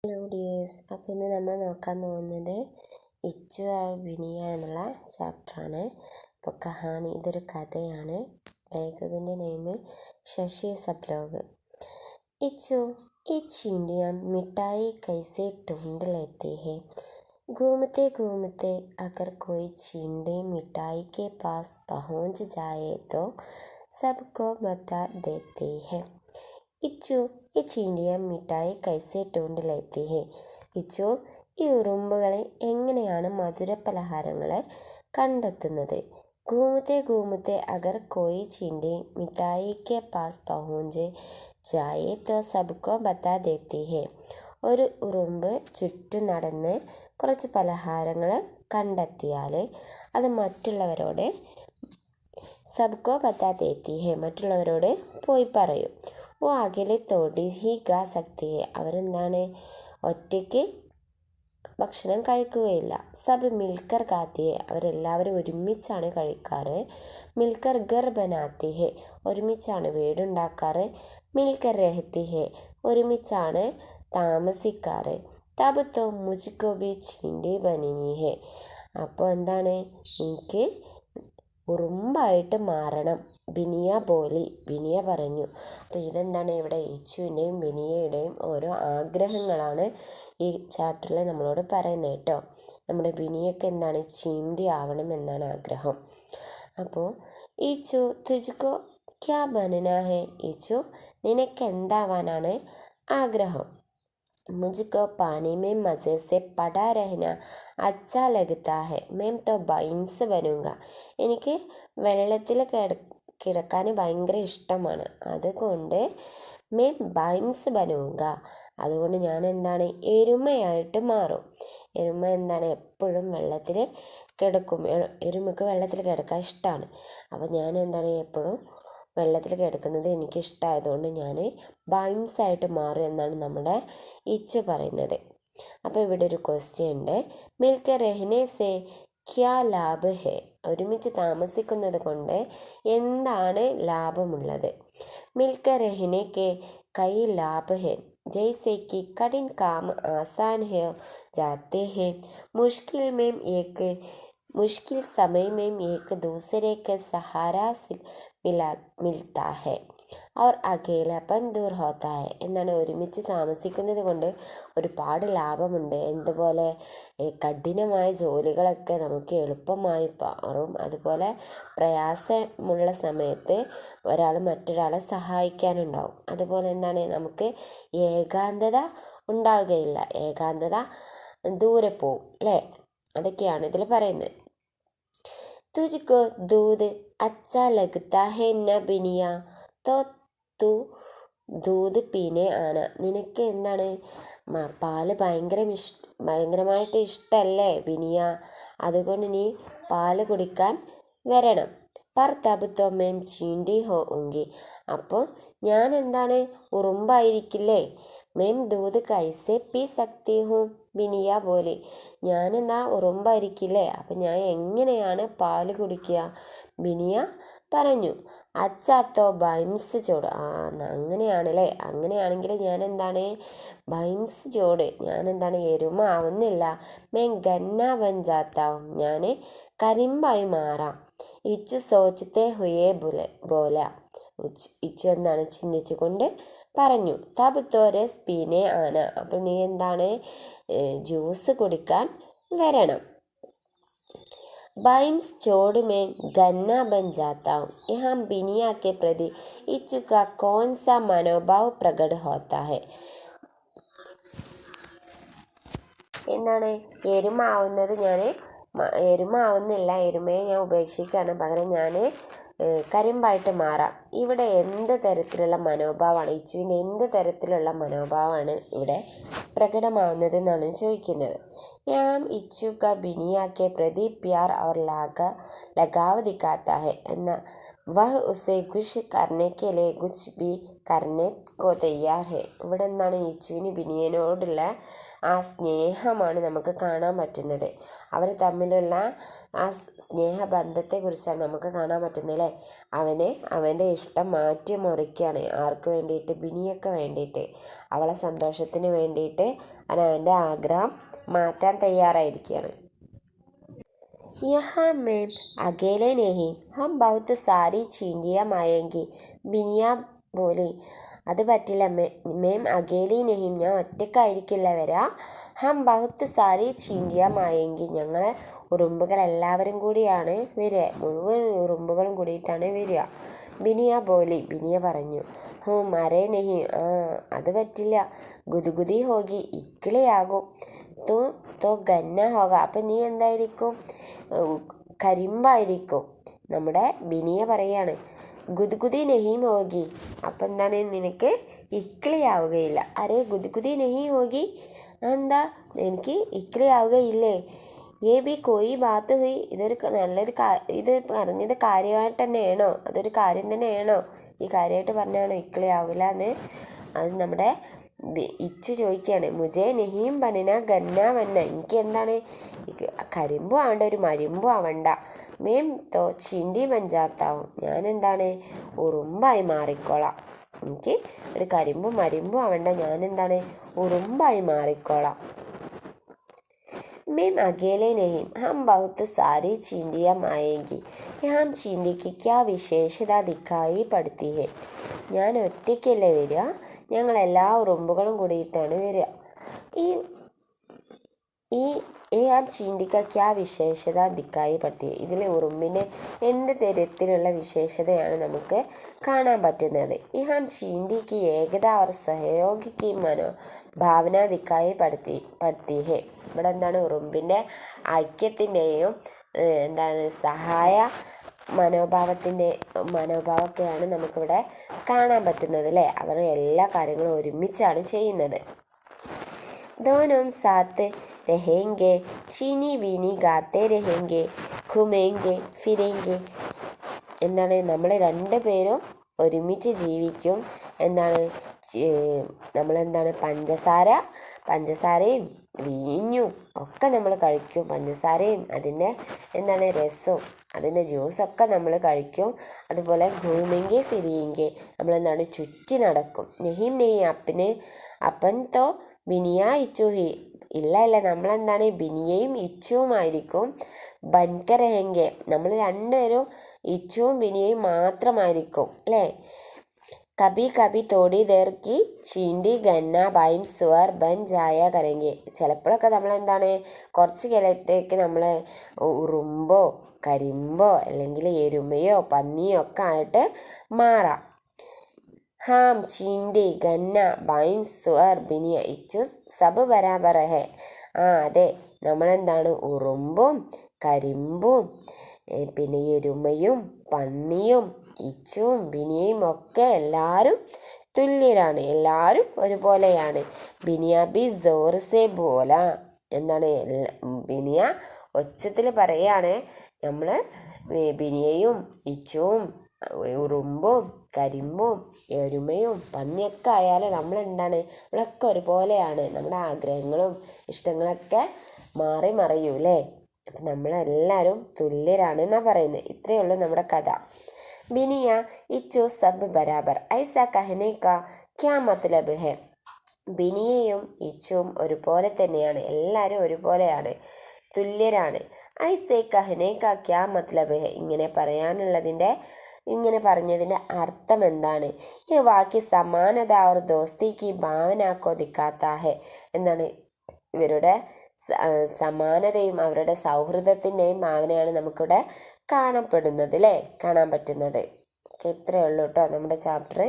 Hello dears, അപ്പോൾ ഇന്ന് നമ്മൾ നോക്കാൻ പോകുന്നത് ഇച്ചു और ബിനിയ എന്നുള്ള ചാപ്റ്ററാണ്. അപ്പോൾ കഹാനി ഇതൊരു കഥയാണ്. ലേഖകൻ്റെ നെയിം ശശി സബ്ലോഗ്. इच्चू ये चींटियाँ मिठाई कैसे ढूंढ लेती है। घूमते घूमते अगर कोई चींटी मिठाई के पास पहुंच जाए तो सबको बता देती है। इच्चू ये चींटियाँ मिठाई कैसे ढूंढ लेती है. ഇച്ചു ഈ ഉറുമ്പുകളെ എങ്ങനെയാണ് മധുരപലഹാരങ്ങളെ കണ്ടെത്തുന്നത്. घूमते घूमते अगर कोई चींटी मिठाई के पास पहुंच जाए तो सबको बता देती है. ഒരു ഉറുമ്പ് ചുറ്റും നടന്ന് കുറച്ച് പലഹാരങ്ങൾ കണ്ടെത്തിയാൽ അത് മറ്റുള്ളവരോട് സബ്കോ ബത്താ ദേത്തി ഹെ മറ്റുള്ളവരോട് പോയി പറയും. ഓ അകലെ തോടി ഹി ഗാ സക്തി ഹെ അവരെന്താണ് ഒറ്റയ്ക്ക് ഭക്ഷണം കഴിക്കുകയില്ല. സബ് മിൽക്കർ ഖാത്തി ഹെ അവരെല്ലാവരും ഒരുമിച്ചാണ് കഴിക്കാറ്. മിൽക്കർ ഘർ ബനാത്തി ഹെ ഒരുമിച്ചാണ് വീടുണ്ടാക്കാറ്. മിൽക്കർ രഹത്തി ഹെ ഒരുമിച്ചാണ് താമസിക്കാറ്. തബ് തോ മുജ്കോ ബി ചീണ്ടി ബനിനി ഹെ അപ്പോൾ എന്താണ് എനിക്ക് ഉറുമ്പായിട്ട് മാറണം. ബിനിയ ബോലി ബിനിയ പറഞ്ഞു. അപ്പോൾ ഇതെന്താണ് ഇവിടെ ഇച്ചുവിൻ്റെയും ബിനിയയുടെയും ഓരോ ആഗ്രഹങ്ങളാണ് ഈ ചാപ്റ്ററിൽ നമ്മളോട് പറയുന്നത് കേട്ടോ. നമ്മുടെ ബിനിയക്ക് എന്താണ് ചീണ്ടി ആവണം എന്നാണ് ആഗ്രഹം. അപ്പോൾ ഇച്ചു തുജ്കോ ക്യാ ബനനാ ഹെ ഇച്ചു നിനക്ക് എന്താവാനാണ് ആഗ്രഹം. मुझको पानी में मज़े से पड़ा रहना अच्छा लगता है. मैं तो ബൈൻസ് बनूंगा. എനിക്ക് വെള്ളത്തിൽ കിടക്കാൻ ഭയങ്കര ഇഷ്ടമാണ്. അതുകൊണ്ട് मैं ബൈൻസ് बनूंगा അതുകൊണ്ട് ഞാൻ എന്താണ് എരുമയായിട്ട് മാറും. എരുമ എന്താണ് എപ്പോഴും വെള്ളത്തിൽ കിടക്കും. എരുമക്ക് വെള്ളത്തിൽ കിടക്കാൻ ഇഷ്ടമാണ്. അപ്പോൾ ഞാൻ എന്താണ് എപ്പോഴും വെള്ളത്തിൽ കിടക്കുന്നത് എനിക്കിഷ്ടമായതുകൊണ്ട് ഞാൻ ബൈൻസായിട്ട് മാറും എന്നാണ് നമ്മുടെ ഇച്ചു പറയുന്നത്. അപ്പോൾ ഇവിടെ ഒരു ക്വസ്റ്റ്യൻ ഉണ്ട്. മിൽക്കർ രഹ്നെ സേ ക്യാ ലാഭ് ഹെ ഒരുമിച്ച് താമസിക്കുന്നത് കൊണ്ട് എന്താണ് ലാഭമുള്ളത്. മിൽക്കർ രഹ്നെ കെ കൈ ലാഭ് ഹെ जैसे कि कठिन काम आसान हो जाते हैं. मुश्किल समय में एक दूसरे के सहारा मिलता है और अकेलापन दूर होता है എന്നാണ് ഒരുമിച്ച് താമസിക്കുന്നത് കൊണ്ട് ഒരുപാട് ലാഭമുണ്ട്. എന്തുപോലെ കഠിനമായ ജോലികളൊക്കെ നമുക്ക് എളുപ്പമായി മാറും. അതുപോലെ പ്രയാസമുള്ള സമയത്ത് ഒരാൾ മറ്റൊരാളെ സഹായിക്കാനുണ്ടാവും. അതുപോലെ എന്താണ് നമുക്ക് ഏകാന്തത ഉണ്ടാവുകയില്ല. ഏകാന്തത ദൂരെ പോവും അല്ലേ. അതൊക്കെയാണ് ഇതിൽ പറയുന്നത്. തുജ്കോ ദൂത് അച്ഛാ ലഗ്താ ഹെ ന ബിനിയ തോ തു ദൂത് പീനെ ആന നിനക്ക് എന്താണ് പാല് ഭയങ്കരമായിട്ട് ഇഷ്ടമല്ലേ ബിനിയ. അതുകൊണ്ട് നീ പാല് കുടിക്കാൻ വരണം. പർ തബ് തോ മേം ചീണ്ടി ഹോ ഉങ്കി അപ്പോൾ ഞാൻ എന്താണ് ഉറുമ്പായിരിക്കില്ലേ. മേം ദൂത് കൈസെ പി സക്തി ഹൂ ബിനിയ പോലെ ഞാനെന്താ ഉറുമ്പായിരിക്കില്ലേ. അപ്പം ഞാൻ എങ്ങനെയാണ് പാല് കുടിക്കുക ബിനിയ പറഞ്ഞു. അച്ചാത്തോ ബൈംസ് ചോട് അങ്ങനെയാണല്ലേ. അങ്ങനെയാണെങ്കിൽ ഞാൻ എന്താണ് ബൈംസ് ചോട് ഞാൻ എന്താണ് എരുമ ആവുന്നില്ല. മേം ഗന്ന ബഞ്ചാത്താവും ഞാൻ കരിമ്പായി മാറാം. ഇച്ചു സോച്ചത്തെ ഹുയേ ബോല ഇച്ചു എന്താണ് ചിന്തിച്ചു കൊണ്ട് പറഞ്ഞു. തബ് തോ രസ് പീനെ ആന അപ്പോൾ നീ എന്താണ് ജ്യൂസ് കുടിക്കാൻ വരണം. बाइंस चोड़ में गन्ना बन जाता हूँ. यहाँ बिनिया के प्रति इच्छु का कौन सा मनोभाव प्रकट होता है. എന്താണ് എരുമ ആവുന്നത് ഞാൻ എരുമ ആവുന്നില്ല. എരുമയെ ഞാൻ ഉപേക്ഷിക്കുകയാണ്. പകരം ഞാൻ കരിമ്പായിട്ട് മാറാം. ഇവിടെ എന്ത് തരത്തിലുള്ള മനോഭാവമാണ് ഇച്ചുവിൻ്റെ എന്ത് തരത്തിലുള്ള മനോഭാവമാണ് ഇവിടെ പ്രകടമാവുന്നത് എന്നാണ് ചോദിക്കുന്നത്. ഞാൻ ഇച്ചു ക ബിനിയ കെ പ്രതി പ്യാർ और लगाव दिखाता है എന്നാൽ वह उसे खुश करने के लिए कुछ भी करने ഉസ്കോ തയ്യാർ ഹെ. ഇവിടെ എന്താണ് ഇച്ചുവിന് ബിനിയനോടുള്ള ആ സ്നേഹമാണ് നമുക്ക് കാണാൻ പറ്റുന്നത്. അവർ തമ്മിലുള്ള ആ സ്നേഹബന്ധത്തെക്കുറിച്ചാണ് നമുക്ക് കാണാൻ പറ്റുന്നത് അല്ലേ. അവൻ്റെ ഇഷ്ടം മാറ്റി മറിക്കുകയാണ്. ആർക്ക് വേണ്ടിയിട്ട്? ബിനിയക്ക് വേണ്ടിയിട്ട്. അവളെ സന്തോഷത്തിന് വേണ്ടിയിട്ട് അവൻ്റെ ആഗ്രഹം മാറ്റാൻ തയ്യാറായിരിക്കുകയാണ്. यहाँ मैम अकेले नहीं, हम बहुत सारी चींटियाँ मारेंगे. ബിനിയ बोली. അത് പറ്റില്ല മേം അകേലി നെഹിം, ഞാൻ ഒറ്റയ്ക്കായിരിക്കില്ല വരാ. ഹം ബഹുത്ത് സാരി ചീന്തിയ മായെങ്കിൽ, ഞങ്ങൾ ഉറുമ്പുകൾ എല്ലാവരും കൂടിയാണ് വരിക, മുഴുവൻ ഉറുമ്പുകളും കൂടിയിട്ടാണ് വരിക. ബിനിയ ബോലി, ബിനിയ പറഞ്ഞു. അരേ നെഹി, അത് പറ്റില്ല. ഗുദുഗുദി ഹോഗി, ഇക്കിളിയാകും. തോ ഗന്ന ഹോഗ, അപ്പം നീ എന്തായിരിക്കും? കരിമ്പായിരിക്കും. നമ്മുടെ ബിനിയ പറയാണ്. ഗുദ്ഗുദി നെഹീം ഹോഗി, അപ്പം എന്താണ്? നിനക്ക് ഇക്കിളിയാവുകയില്ല. അരേ ഗുദ്ഗുദി നെഹീ ഹോഗി, എന്താ എനിക്ക് ഇക്കിളിയാവുകയില്ലേ? ഏ ബി കോയി ബാത്ത് ഹുയി, ഇതൊരു ഇത് പറഞ്ഞത് കാര്യമായിട്ട് തന്നെയാണോ? അതൊരു കാര്യം തന്നെയാണോ? ഈ കാര്യമായിട്ട് പറഞ്ഞാണോ ഇക്കിളിയാവില്ല എന്ന്? അത് നമ്മുടെ ഇച്ചു ചോദിക്കുകയാണ്. മുജേ നെഹീം ബനന ഗന്ന വന്ന, എനിക്ക് എന്താണ് കരിമ്പും ആവണ്ട, ഒരു മരുമ്പും ആവണ്ട. മേം തോ ചിണ്ടി പഞ്ചാത്താവും, ഞാൻ എന്താണ് ഉറുമ്പായി മാറിക്കോളാം. എനിക്ക് ഒരു കരിമ്പും മരുമ്പും ആവണ്ട, ഞാൻ എന്താണ് ഉറുമ്പായി മാറിക്കോളാം. മേം അകേലെ നെഹിം, ഹം ബഹുത്ത് സാരി ചീണ്ടിയ മായെങ്കിൽ ഹം ചീണ്ടിക്ക് ക്യാ വിശേഷത ദിക്കായി പടുത്തി ഹെ. ഞാൻ ഒറ്റയ്ക്കല്ലേ വരിക, ഞങ്ങളെല്ലാ ഉറുമ്പുകളും കൂടിയിട്ടാണ് വരിക. ഈ ആം ചീണ്ടിക്ക ക്യാ വിശേഷത ദിക്കായി പടുത്തി, ഇതിൽ ഉറുമ്പിൻ്റെ എന്ത് തരത്തിലുള്ള വിശേഷതയാണ് നമുക്ക് കാണാൻ പറ്റുന്നത്? ഈ ഹാം ചീണ്ടിക്ക് ഏകത അവർ സഹയോഗിക്ക് ഭാവന ദിക്കായി പടുത്തി ഹെ. ഇവിടെ എന്താണ് ഉറുമ്പിൻ്റെ ഐക്യത്തിൻ്റെയും എന്താണ് സഹായ മനോഭാവമൊക്കെയാണ് നമുക്കിവിടെ കാണാൻ പറ്റുന്നത് അല്ലേ. അവർ എല്ലാ കാര്യങ്ങളും ഒരുമിച്ചാണ് ചെയ്യുന്നത്. दोनों साथ रहेंगे, चीनी വീനി ഗാത്തെ रहेंगे, घूमेंगे फिरेंगे. എന്താണ്? നമ്മൾ രണ്ടുപേരും ഒരുമിച്ച് ജീവിക്കും. എന്താണ്? നമ്മളെന്താണ് പഞ്ചസാരയും വീഞ്ഞും ഒക്കെ നമ്മൾ കഴിക്കും. പഞ്ചസാരയും അതിൻ്റെ എന്താണ് രസവും അതിൻ്റെ ജ്യൂസൊക്കെ നമ്മൾ കഴിക്കും. അതുപോലെ ഘൂമെങ്കെ ഫിരിയെങ്കെ, നമ്മളെന്താണ് ചുറ്റി നടക്കും. നെഹിം അപ്പൻ തോ ബിനിയ ഇച്ചുഹി, ഇല്ല നമ്മളെന്താണ് ബിനിയയും ഇച്ചുവുമായിരിക്കും. ബൻകരഹെങ്കെ, നമ്മൾ രണ്ടുപേരും ഇച്ചുവും ബിനിയയും മാത്രമായിരിക്കും അല്ലേ. കബി കബി തോടി ദേർക്കി ചീണ്ടി ഗന്ന ബൈം സ്വാർ ബൻ ജായ കരങ്കെ, ചിലപ്പോഴൊക്കെ നമ്മളെന്താണ് കുറച്ച് കാലത്തേക്ക് നമ്മൾ ഉറുമ്പോ കരിമ്പോ അല്ലെങ്കിൽ എരുമയോ പന്നിയോ ഒക്കെ ആയിട്ട് മാറാം. ഹാം ചീണ്ടി ഗന്ന ബൈം സ്വാർ ബിനിയ ഇച്ചു സബ് ബരാബർ ഹെ. അതെ, നമ്മളെന്താണ് ഉറുമ്പും കരിമ്പും പിന്നെ എരുമയും പന്നിയും ഇച്ചുവും ബിനിയയും ഒക്കെ എല്ലാവരും തുല്യരാണ്, എല്ലാവരും ഒരുപോലെയാണ്. ബിനിയ ബി ജോർ സെ ബോല, എന്താണ് ബിനിയ ഒച്ചത്തിൽ പറയാണ്. നമ്മൾ ബിനിയയും ഇച്ചുവും ഉറുമ്പും കരിമ്പും എരുമയും പന്നിയൊക്കെ ആയാലും നമ്മളെന്താണ് നമ്മളൊക്കെ ഒരുപോലെയാണ്. നമ്മുടെ ആഗ്രഹങ്ങളും ഇഷ്ടങ്ങളൊക്കെ മാറി മറിയൂലേ. അപ്പം നമ്മളെല്ലാവരും തുല്യരാണ് എന്നാണ് പറയുന്നത്. ഇത്രയേ ഉള്ളൂ നമ്മുടെ കഥ. ബിനിയ ഇച്ചു സബ് ബരാബർ ഐസ കഹനെ കാ ക്യാ മത്ലബ് ഹെ. ബിനിയയും ഇച്ചുവും ഒരുപോലെ തന്നെയാണ്, എല്ലാവരും ഒരുപോലെയാണ്, തുല്യരാണ്. ഐസെ കഹനെ കാ ക്യാ മത്ലബ് ഹെ, ഇങ്ങനെ പറഞ്ഞതിൻ്റെ അർത്ഥം എന്താണ്? ഈ വാക്യ സമാനത और दोस्ती की भावना को दिखाता है. എന്താണ്? ഇവരുടെ സമാനതയും അവരുടെ സൗഹൃദത്തിൻ്റെയും ഭാവനയാണ് നമുക്കിവിടെ കാണാൻ പറ്റുന്നത്. ഇത്രയേ ഉള്ളൂ കേട്ടോ നമ്മുടെ ചാപ്റ്റർ.